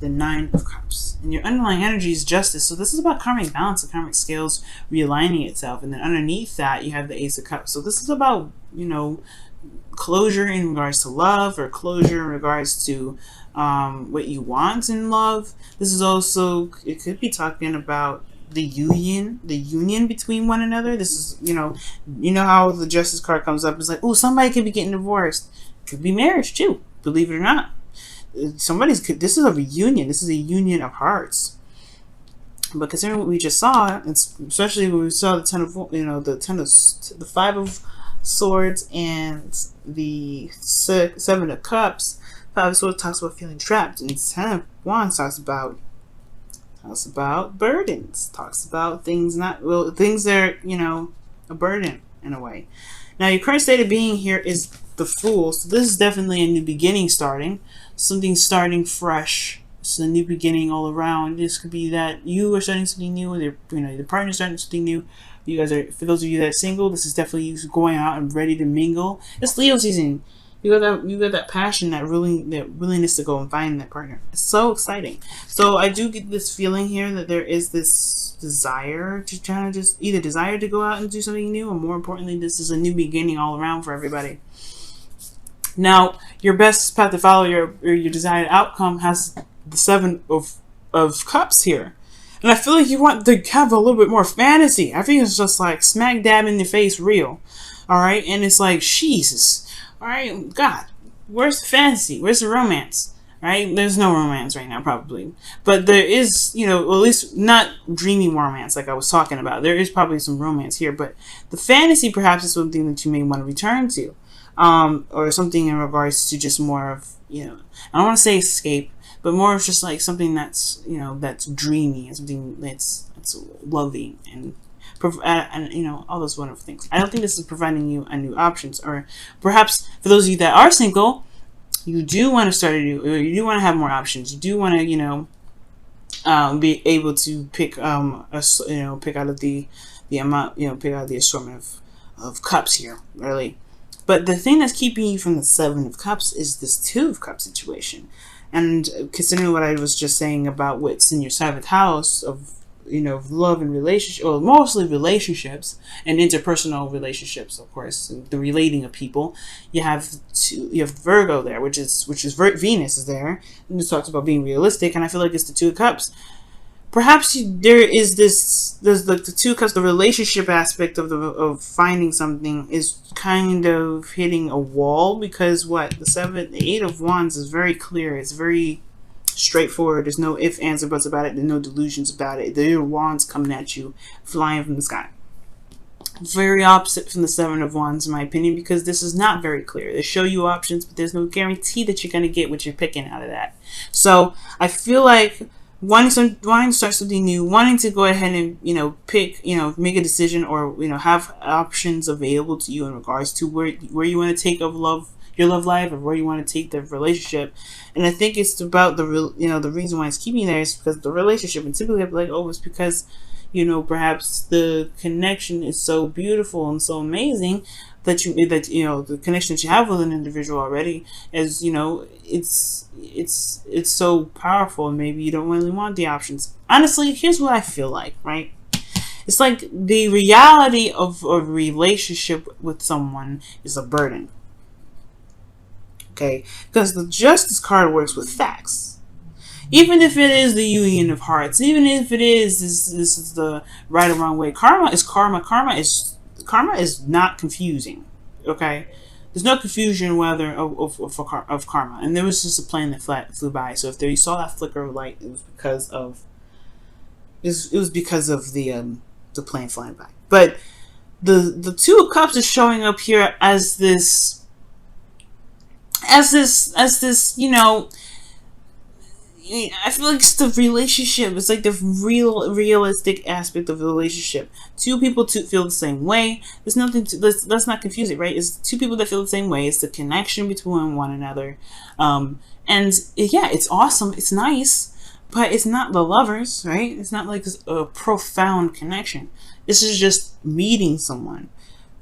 the Nine of Cups. And your underlying energy is justice. So this is about karmic balance, the karmic scales realigning itself. And then underneath that, you have the Ace of Cups. So this is about, closure in regards to love, or closure in regards to what you want in love. This is also, it could be talking about the union between one another. This is, how the Justice card comes up. It's like, oh, somebody could be getting divorced. Could be marriage too, believe it or not. This is a reunion. This is a union of hearts. But considering what we just saw, especially when we saw the Five of Swords and the Seven of Cups. Five of Swords talks about feeling trapped, and Ten of Wands talks about burdens. Talks about things that are, a burden in a way. Now, your current state of being here is the Fool. So this is definitely a new beginning starting. Something starting fresh. It's a new beginning all around. This could be that you are starting something new, or your partner starting something new. You guys are, for those of you that are single, this is definitely you going out and ready to mingle. It's Leo season. You got that passion, that willingness to go and find that partner. It's so exciting. So I do get this feeling here that there is this desire to kind of just either desire to go out and do something new, or more importantly, this is a new beginning all around for everybody. Now, your best path to follow your desired outcome has the Seven of Cups here. And I feel like you want to have a little bit more fantasy. I think it's just like smack dab in the face real. Alright? And it's like, Jesus. Alright? God. Where's the fantasy? Where's the romance? Right? There's no romance right now, probably. But there is, at least not dreamy romance like I was talking about. There is probably some romance here. But the fantasy perhaps is something that you may want to return to. Or something in regards to just more of, I don't want to say escape, but more of just like something that's, that's dreamy, and something that's loving and all those wonderful things. I don't think this is providing you a new options, or perhaps for those of you that are single, you do want to start a new, or you do want to have more options. You do want to, be able to pick, pick out of the amount, pick out of the assortment of cups here, really. But the thing that's keeping you from the Seven of Cups is this Two of Cups situation. And considering what I was just saying about what's in your 7th house of, love and relationship, or mostly relationships and interpersonal relationships, of course, and the relating of people, you have Virgo there, which is Venus is there, and it talks about being realistic, and I feel like it's the Two of Cups. Perhaps there's the Two of Cups, the relationship aspect of finding something is kind of hitting a wall, because the Eight of Wands is very clear. It's very straightforward. There's no ifs, ands, or buts about it. There's no delusions about it. There are wands coming at you, flying from the sky. Very opposite from the Seven of Wands, in my opinion, because this is not very clear. They show you options, but there's no guarantee that you're going to get what you're picking out of that. So I feel like wanting to start something new, wanting to go ahead and pick, make a decision, or have options available to you in regards to where you want to take your love life, or where you want to take the relationship. And I think it's about the reason why it's keeping you there is because of the relationship. And typically I'd be like, oh, it's because perhaps the connection is so beautiful and so amazing that the connection that you have with an individual already is it's so powerful, and maybe you don't really want the options. Honestly, here's what I feel like, right? It's like the reality of a relationship with someone is a burden. Okay? Because the Justice card works with facts. Even if it is the union of hearts, even if it is this is the right or wrong way, karma is karma. Karma is not confusing. Okay? There's no confusion whether of karma. And there was just a plane that flew by. So if you saw that flicker of light, it was because of the plane flying by. But the Two of Cups is showing up here as this I feel like it's the relationship. It's like the realistic aspect of the relationship. Two people feel the same way. There's nothing let's not confuse it, right? It's two people that feel the same way. It's the connection between one another. And yeah, it's awesome. It's nice, but it's not the lovers, right? It's not like a profound connection. This is just meeting someone,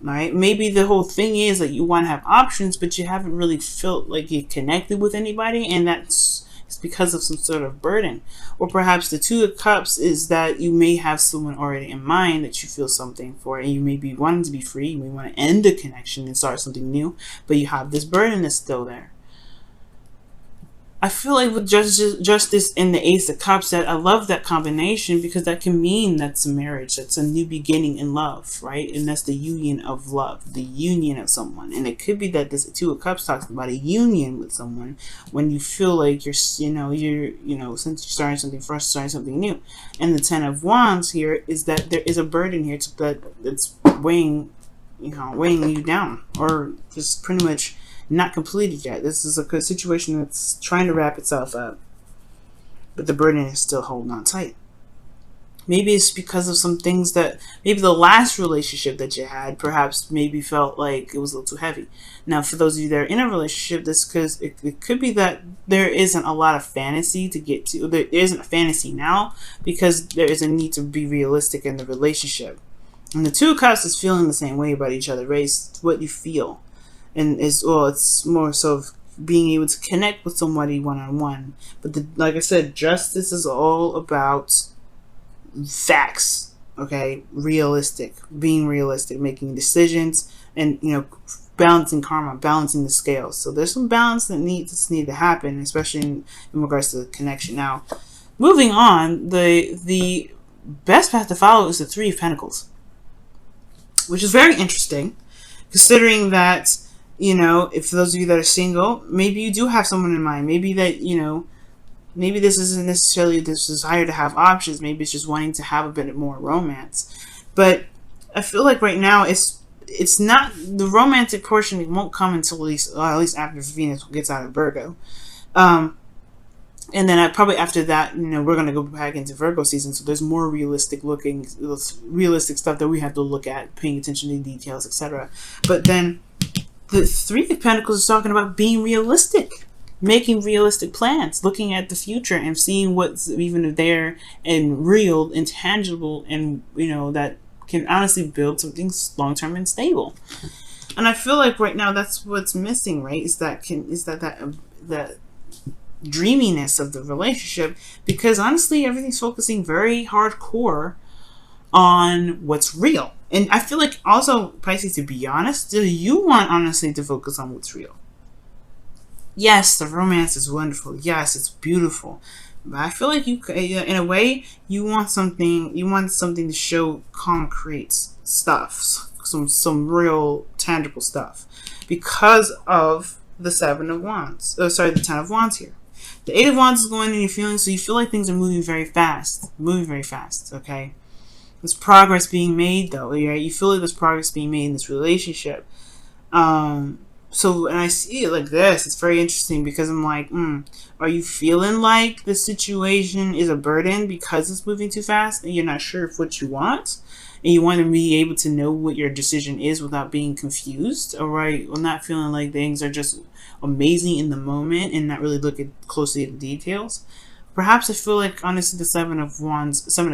right? Maybe the whole thing is that you want to have options, but you haven't really felt like you connected with anybody, and that's It's because of some sort of burden. Or perhaps the Two of Cups is that you may have someone already in mind that you feel something for, and you may be wanting to be free. You may want to end the connection and start something new, but you have this burden that's still there. I feel like with Justice and the Ace of Cups, that I love that combination, because that can mean that's a marriage, that's a new beginning in love, right? And that's the union of love, the union of someone. And it could be that this Two of Cups talks about a union with someone when you feel like you're since you're starting something fresh, starting something new. And the Ten of Wands here is that there is a burden here that's weighing you down, or just pretty much not completed yet. This is a good situation that's trying to wrap itself up, but the burden is still holding on tight. Maybe it's because of some things that maybe the last relationship that you had perhaps maybe felt like it was a little too heavy. Now, for those of you that are in a relationship, this because it could be that there isn't a lot of fantasy to get to. There isn't a fantasy now because there is a need to be realistic in the relationship. And the Two of Cups is feeling the same way about each other, right? It's what you feel. And it's more so of being able to connect with somebody one-on-one. But like I said, Justice is all about facts, okay? Being realistic, making decisions, and balancing karma, balancing the scales. So there's some balance that needs to happen, especially in regards to the connection. Now, moving on, the best path to follow is the Three of Pentacles, which is very interesting, considering that if for those of you that are single, maybe you do have someone in mind. Maybe that, maybe this isn't necessarily this desire to have options. Maybe it's just wanting to have a bit more romance. But I feel like right now it's not the romantic portion. It won't come until at least after Venus gets out of Virgo. And then probably after that, we're going to go back into Virgo season. So there's more realistic stuff that we have to look at, paying attention to details, etc. But then the Three of Pentacles is talking about being realistic, making realistic plans, looking at the future and seeing what's even there and real and tangible, and that can honestly build something long-term and stable. And I feel like right now that's what's missing, right? Is that dreaminess of the relationship, because honestly everything's focusing very hardcore on what's real. And I feel like also, Pisces, to be honest, do you want honestly to focus on what's real? Yes, the romance is wonderful. Yes, it's beautiful. But I feel like in a way, you want something to show concrete stuff, some real tangible stuff, because of the Seven of Wands. Oh, sorry, the Ten of Wands here. The Eight of Wands is going in your feelings, so you feel like things are moving very fast, okay? There's progress being made, though, right? You feel like there's progress being made in this relationship. So, and I see it like this. It's very interesting, because I'm like, are you feeling like the situation is a burden because it's moving too fast and you're not sure of what you want? And you want to be able to know what your decision is without being confused, all right? Or not feeling like things are just amazing in the moment and not really looking closely at the details. Perhaps I feel like, honestly, the Seven of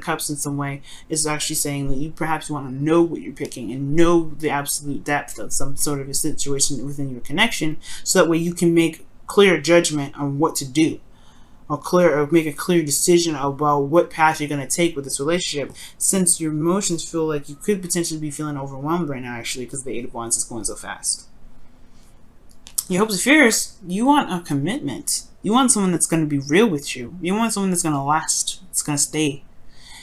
Cups in some way is actually saying that you perhaps want to know what you're picking and know the absolute depth of some sort of a situation within your connection, so that way you can make clear judgment on what to do, or make a clear decision about what path you're going to take with this relationship, since your emotions feel like you could potentially be feeling overwhelmed right now, actually, because the Eight of Wands is going so fast. Your hopes and fears, you want a commitment. You want someone that's going to be real with you. You want someone that's going to last. It's going to stay.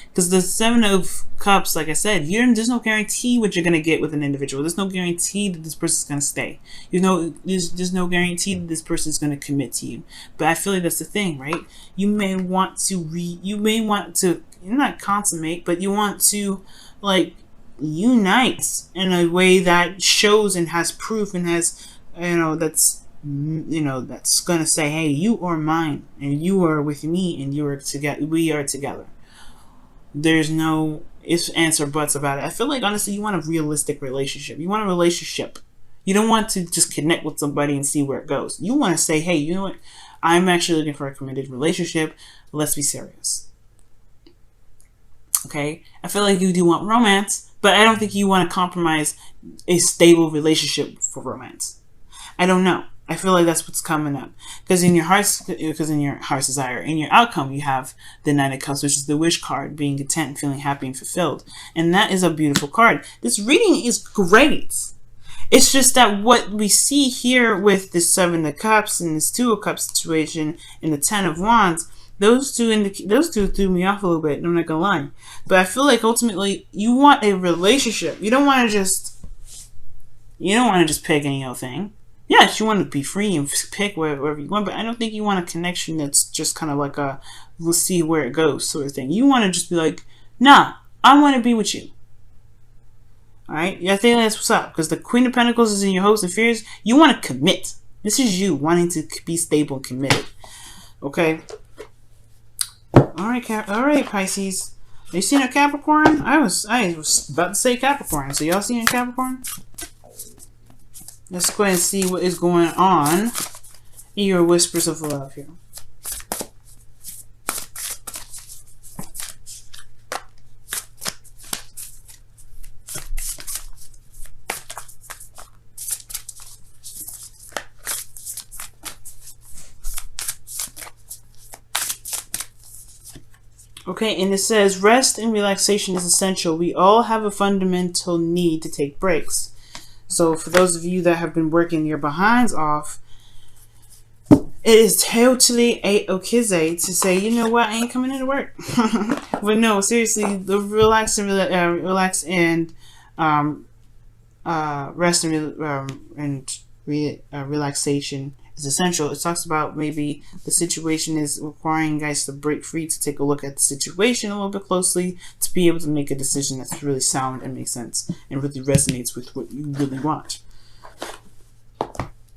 Because the Seven of Cups, like I said, there's no guarantee what you're going to get with an individual. There's no guarantee that this person's going to stay. There's no guarantee that this person's going to commit to you. But I feel like that's the thing, right? You may want to not consummate, but you want to unite in a way that shows and has proof and has that's gonna say, hey, you are mine and you are with me and we are together. There's no ifs, ands, or buts about it. I feel like, honestly, you want a realistic relationship. You want a relationship. You don't want to just connect with somebody and see where it goes. You want to say, hey, you know what? I'm actually looking for a committed relationship. Let's be serious. Okay? I feel like you do want romance, but I don't think you want to compromise a stable relationship for romance. I don't know. I feel like that's what's coming up. Because in your heart's desire, in your outcome, you have the Knight of Cups, which is the wish card, being content, feeling happy and fulfilled. And that is a beautiful card. This reading is great. It's just that what we see here with the Seven of Cups and this Two of Cups situation and the Ten of Wands, those two threw me off a little bit. I'm not gonna lie, but I feel like ultimately you want a relationship. You don't want to just pick any old thing. Yes, you want to be free and pick wherever you want, but I don't think you want a connection that's just kind of like a we'll see where it goes sort of thing. You want to just be like, nah, I want to be with you. Alright? Yeah, I think that's what's up. Because the Queen of Pentacles is in your hopes and fears. You want to commit. This is you wanting to be stable and committed. Okay? Alright, Pisces. Are you seeing a Capricorn? I was about to say Capricorn. So y'all seeing Capricorn? Let's go ahead and see what is going on in your whispers of love here. Okay, and it says, rest and relaxation is essential. We all have a fundamental need to take breaks. So for those of you that have been working your behinds off, it is totally a-okay to say, you know what, I ain't coming into work. But no, seriously, the relax and rest and relaxation is essential. It talks about maybe the situation is requiring you guys to break free, to take a look at the situation a little bit closely, to be able to make a decision that's really sound and makes sense and really resonates with what you really want.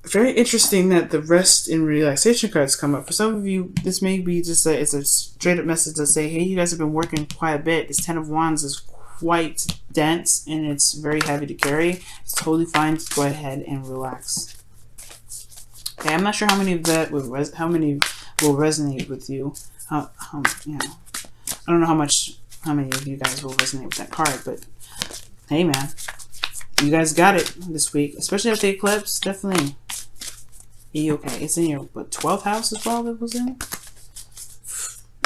Very interesting that the rest and relaxation cards come up. For some of you, this may be just it's a straight up message to say, hey, you guys have been working quite a bit. This Ten of Wands is quite dense and it's very heavy to carry. It's totally fine to go ahead and relax. Okay, I'm not sure how many of that will resonate with you. You know, I don't know how many of you guys will resonate with that card, but hey, man, you guys got it this week, especially after the eclipse. Definitely, okay. It's in your 12th house as well. That was in.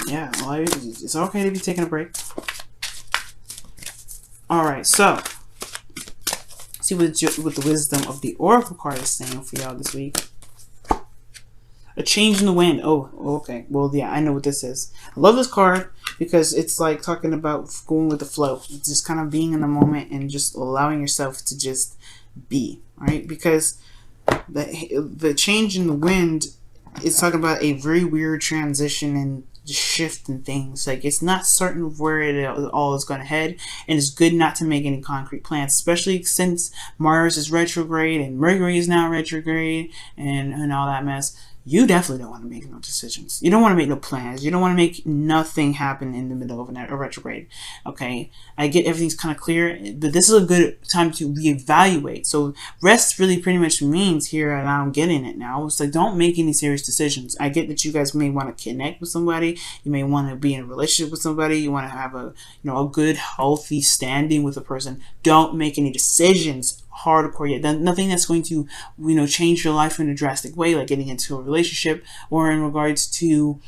Yeah, well, it's okay to be taking a break. All right, so see what the wisdom of the Oracle card is saying for y'all this week. A change in the wind. Oh, okay. Well, yeah, I know what this is. I love this card because it's like talking about going with the flow. It's just kind of being in the moment and just allowing yourself to just be, right? Because the change in the wind is talking about a very weird transition and shift in things. Like, it's not certain where it all is going to head, and it's good not to make any concrete plans, especially since Mars is retrograde and Mercury is now retrograde and all that mess. You definitely don't want to make no decisions. You don't want to make no plans. You don't want to make nothing happen in the middle of a retrograde. Okay, I get everything's kind of clear, but this is a good time to reevaluate. So rest really pretty much means here, and I'm getting it now. It's like, don't make any serious decisions. I get that you guys may want to connect with somebody. You may want to be in a relationship with somebody. You want to have a good, healthy standing with a person. Don't make any decisions hardcore yet. Nothing that's going to change your life in a drastic way, like getting into a relationship or in regards to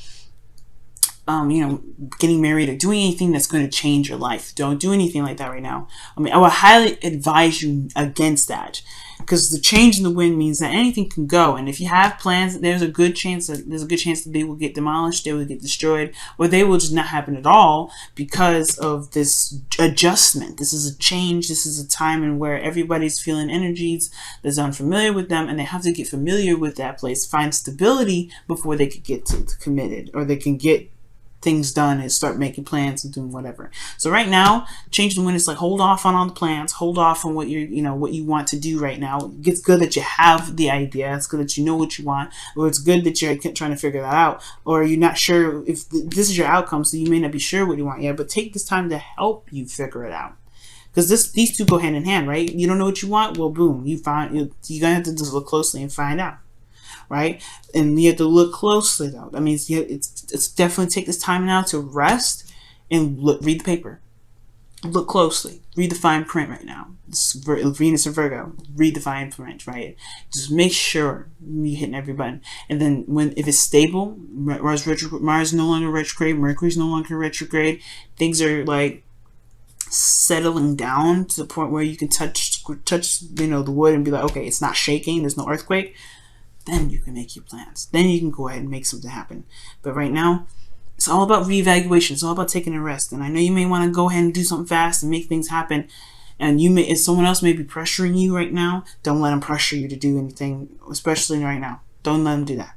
getting married or doing anything that's going to change your life. Don't do anything like that right now. I mean, I would highly advise you against that, because the change in the wind means that anything can go. And if you have plans, there's a good chance that they will get demolished, they will get destroyed, or they will just not happen at all because of this adjustment. This is a change. This is a time in where everybody's feeling energies that's unfamiliar with them, and they have to get familiar with that place, find stability before they could get to committed, or they can get things done and start making plans and doing whatever. So right now, change the wind is like, hold off on all the plans, hold off on what what you want to do right now. It's good that you have the idea. It's good that you know what you want, or it's good that you're trying to figure that out, or you're not sure if this is your outcome, so you may not be sure what you want yet, but take this time to help you figure it out. Because these two go hand in hand, right? You don't know what you want, well, boom, you're gonna have to just look closely and find out. Right? And you have to look closely, though. That means it's definitely take this time now to rest and read the paper. look closely. Read the fine print right now. This Venus and Virgo. Read the fine print, right? Just make sure you're hitting every button. And then if it's stable, Mars no longer retrograde, Mercury's no longer retrograde, things are like settling down to the point where you can touch the wood and be like, okay, it's not shaking, there's no earthquake. Then you can make your plans. Then you can go ahead and make something happen. But right now, it's all about reevaluation. It's all about taking a rest. And I know you may want to go ahead and do something fast and make things happen. And if someone else may be pressuring you right now, don't let them pressure you to do anything, especially right now. Don't let them do that.